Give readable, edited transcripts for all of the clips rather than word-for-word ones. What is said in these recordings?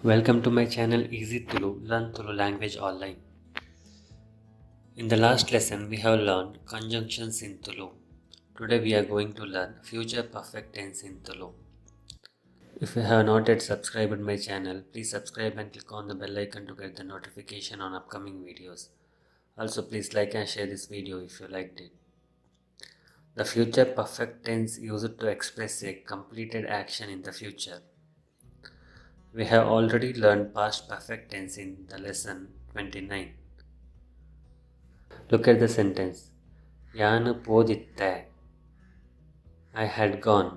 Welcome to my channel Easy Tulu, Learn Tulu language online. In the last lesson, we have learned conjunctions in Tulu. Today we are going to learn future perfect tense in Tulu. If you have not yet subscribed my channel, please subscribe and click on the bell icon to get the notification on upcoming videos. Also, please like and share this video if you liked it. The future perfect tense used to express a completed action in the future. We have already learned past perfect tense in the lesson 29. Look at the sentence. ಯಾನು ಪೋದಿತ್ತೆ. I had gone.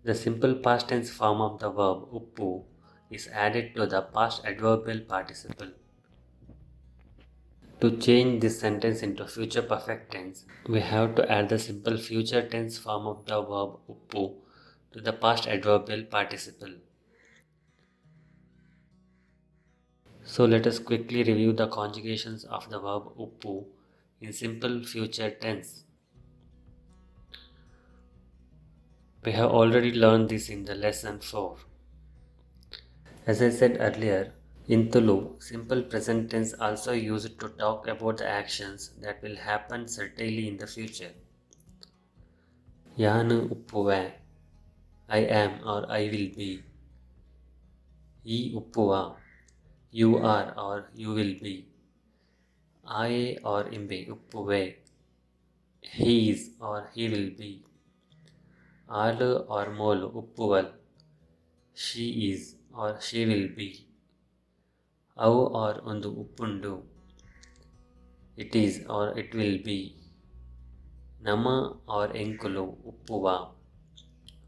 The simple past tense form of the verb uppu is added to the past adverbial participle. To change this sentence into future perfect tense, we have to add the simple future tense form of the verb uppu to the past adverbial participle. So let us quickly review the conjugations of the verb uppu in simple future tense. We have already learned this in the lesson 4. As I said earlier, in Tulu, simple present tense also used to talk about the actions that will happen certainly in the future. Yanu uppuve, I am or I will be. Ee uppuva, you are or you will be. Aye or imbe uppuve, he is or he will be. Alu or molu uppuval, she is or she will be. Avu or undu uppundu, it is or it will be. Nama or enkulu uppuva,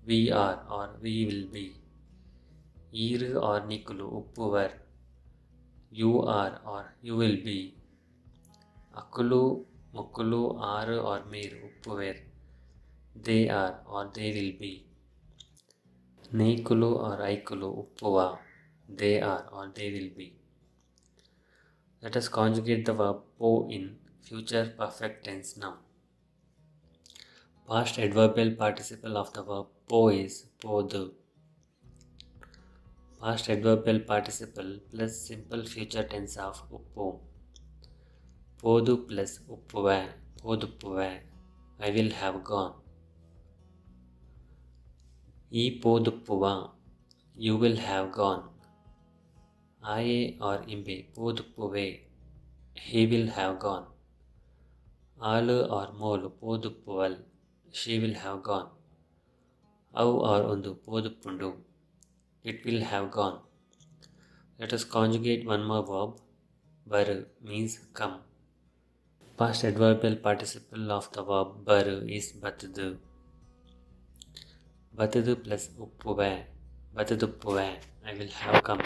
we are or we will be. Iru or nikulu uppuvar, you are or you will be. Akulu, mukulu, aru or meer uppuver, they are or they will be. Neekulu or aikulu uppuva, they are or they will be. Let us conjugate the verb po in future perfect tense now. Past adverbial participle of the verb po is podu. Past adverbial participle plus simple future tense of uppu. Podu plus uppuva, poduppuva, I will have gone. E poduppuva, you will have gone. Aye or imbe poduppuve, he will have gone. Alu or molu poduppuval, she will have gone. Avu or undu poduppundu, it will have gone. Let us conjugate one more verb. Baru means come. Past adverbial participle of the verb baru is batudu. Batudu plus uppuva, batuduppuva, I will have come.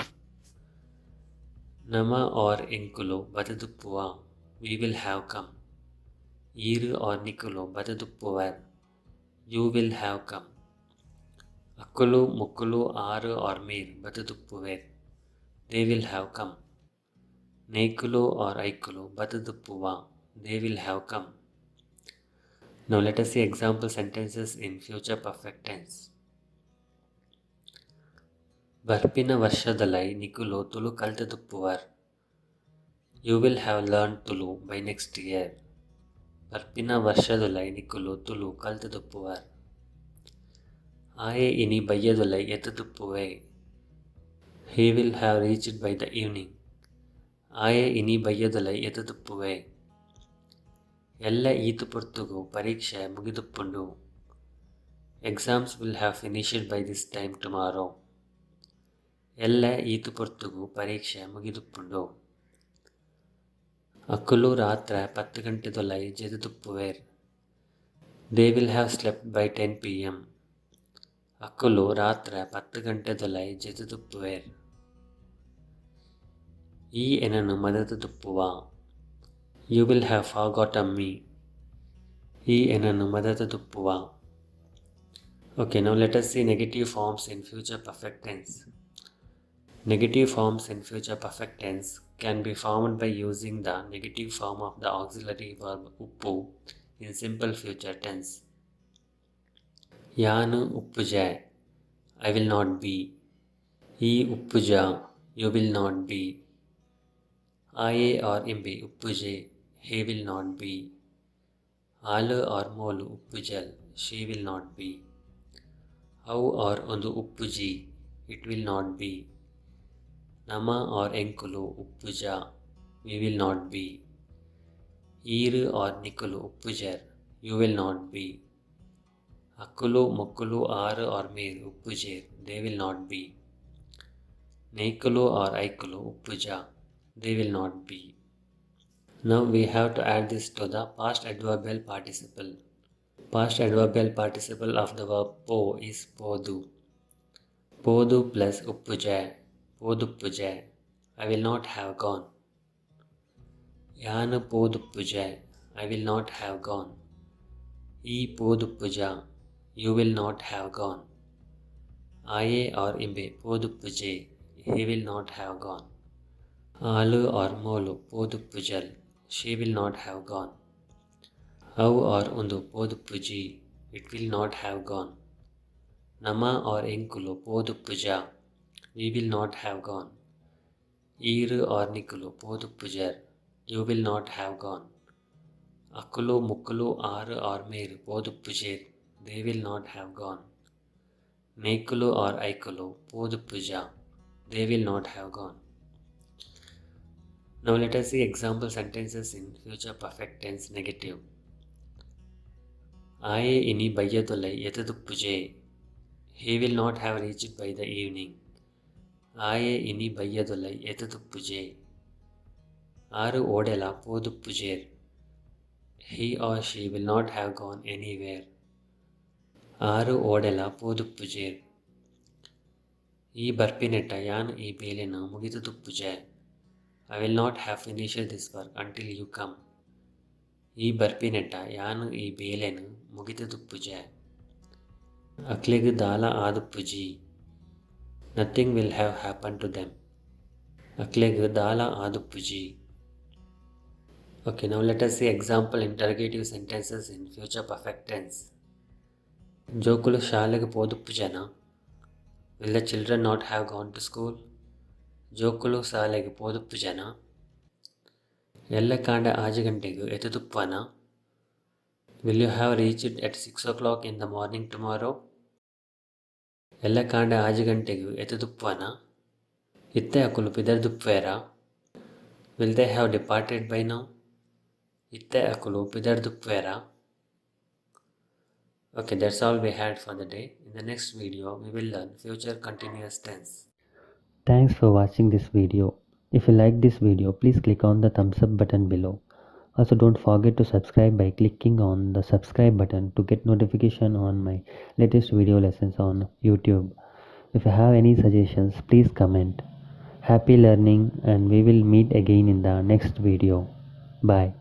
Nama or inkulu batuduppuva, we will have come. Iru or nikulu batuduppuvar, you will have come. Akulu, mukulu, aru or meer batuduppuver, they will have come. Nekulu or aikulu batuduppuva, they will have come. Now let us see example sentences in future perfect tense. ಬರ್ಪಿನ ವರ್ಷದಲ್ಲೈ ನಿಕುಲು Tulu ಕಲ್ತುಪ್ಪುವರ್, you will have learned Tulu by next year. ಬರ್ಪಿನ ವರ್ಷದಲ್ಲೈ ನಿಕುಲು ತುಳು ಕಲ್ತುಪ್ಪುವರ್. ಆಯೆ ಇನಿ ಬಯ್ಯದಲ್ಲೈ ಎತ್ತುಪ್ಪುವೆ, he will have reached by the evening. ಆಯೆ ಇನಿ ಬಯ್ಯದಲ್ಲೈ ಎತ್ತುಪ್ಪುವೆ. ಎಲ್ಲ ಈತು ಪುರ್ತುಗು ಪರೀಕ್ಷೆ ಮುಗಿದುಪ್ಪುಂಡು, exams will have finished by this time tomorrow. ಎಲ್ಲ ಈತು ಪುರ್ತುಗು ಪರೀಕ್ಷೆ ಮುಗಿದುಪ್ಪುಂಡು. ಅಕ್ಕುಲು ರಾತ್ರಿ 10 ಗಂಟೆದೊಲೈ ಜೆದುದುಪ್ಪುವೇರ್, they will have slept by 10 pm. ಅಕ್ಕುಲು ರಾತ್ರಿ 10 ಗಂಟೆದೊಲೈ ಜೆದುದುಪ್ಪುವೇರ್. ಈ ಎನನು ಮದತುದುಪ್ಪುವ, you will have forgotten me. ಈ ಎನನು ಮದತುದುಪ್ಪುವ. Okay, now let us see negative forms in future perfect tense. Negative forms in future perfect tense can be formed by using the negative form of the auxiliary verb uppu in simple future tense. Yanu uppuje, I will not be. ಈ ಉಪ್ಪುಜ, you will not be. ಆಯೆ or ಇಂಬೆ ಉಪ್ಪುಜೆ, he will not be. All or Molu ಉಪ್ಪುಜಲ್, she will not be. ಅವು or ಒಂದು ಉಪ್ಪುಜಿ, it will not be. ನಮ or ಎಂಕುಲು ಉಪ್ಪುಜ, we will not be. ಈರು or ನಿಕುಲು ಉಪ್ಪುಜರ್, you will not be. ಅಕ್ಕುಲು ಮೊಕ್ಕುಲು ಆರು or ಮೇರು ಉಪ್ಪುಜೇರ್, they will not be. ನೇಕುಲು or ಐಕುಲು ಉಪ್ಪುಜ, they will not be. Now we have to add this to the past adverbial participle. Past adverbial participle of the verb po is podu. Podu plus uppuje, poduppuje, I will not have gone. Yanu poduppuje, I will not have gone. E poduppuja, you will not have gone. Aye or imbe poduppuje, he will not have gone. Alu or molu poduppujal, she will not have gone. Avu or undu poduppuji, it will not have gone. Nama or enkulu poduppuja, we will not have gone. Iru or nikulu poduppujar, you will not have gone. Akulu mukkulu aru or meru poduppujer, they will not have gone. Nekulu or aikulu poduppuja, they will not have gone. Now let us see example sentences in future perfect tense negative. Aye ini bayyadulai yetaduppuje, he will not have reached by the evening. Aye ini bayyadulai yetaduppuje. Aru odela poduppujer, he or she will not have gone anywhere. Aru odela poduppujer. ಈ ಬರ್ಪಿನೆಟ್ಟ ಯಾನು ಈ ಬೇಲೆನ ಮುಗಿದು ಪೂಜೆ, I will not have finished this work until you come. ಈ ಬರ್ಪಿನೆಟ್ಟ ಯಾನು ಈ ಬೇಲೆನು ಮುಗಿದು ಪೂಜೆ. ಅಕ್ಲೆಗು ದಾಲ ಆದು ಪೂಜಿ, nothing will have happened to them. ಅಕ್ಲೆಗು ದಾಲ ಆದು ಪೂಜಿ. Okay, now let us see example interrogative sentences in future perfect tense. ಜೋಕುಲು ಶಾಲೆಗೆ ಪೋದುಪ್ಪು ಜನ, will the children not have gone to school? ಜೋಕುಲು ಶಾಲೆಗೆ ಪೋದುಪ್ಪು ಜನ. ಎಲ್ಲ ಕಾಂಡ 5 ಗಂಟೆಗೂ ಎತ್ತುದುಪ್ಪನ, will you have reached at 6 o'clock in the morning tomorrow? ಎಲ್ಲ ಕಾಂಡ 5 ಗಂಟೆಗೂ ಎತ್ತುದುಪ್ಪನ. ಇತ್ತೆ ಅಕುಲು ಪಿದರ್ದುಪ್ಪೇರ, will they have departed by now? ಇತ್ತೆ ಅಕುಲು ಪಿದರ್ದುಪ್ಪೇರ. Okay, that's all we had for the day. In the next video, we will learn future continuous tense. Thanks for watching this video. If you like this video, please click on the thumbs up button below. Also, don't forget to subscribe by clicking on the subscribe button to get notification on my latest video lessons on YouTube. If you have any suggestions, please comment. Happy learning, and we will meet again in the next video. Bye.